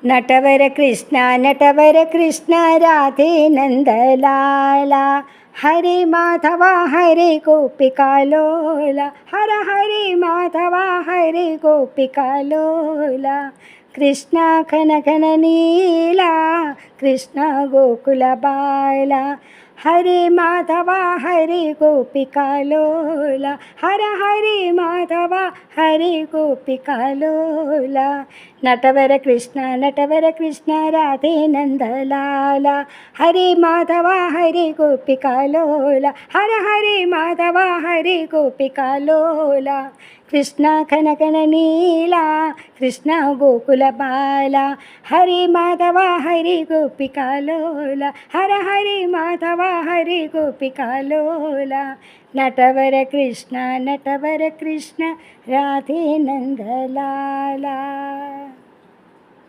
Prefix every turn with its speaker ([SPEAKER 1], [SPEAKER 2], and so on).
[SPEAKER 1] नटवर कृष्ण राधे नंदलाला, हरे माधवा हरे गोपिका लोला, हर हरे माधवा हरे गोपिका लोला। कृष्ण घन घन नीला, कृष्ण गोकुल बाला, हरे माधवा हरे गोपिका लोला, हर हरे माधवा हरे गोपिका लोला। नटवर कृष्ण राधे नंदलाला, हरे माधवा हरे गोपिका लोला, हर हरे माधवा हरे गोपिका लोला। कृष्ण घन घन नीला, कृष्ण गोकुल बाला, हरे माधवा हरे गोपिका लोला, हर हरे माधवा हरे गोपिका लोला। नटवर कृष्ण राधे नंदलाला।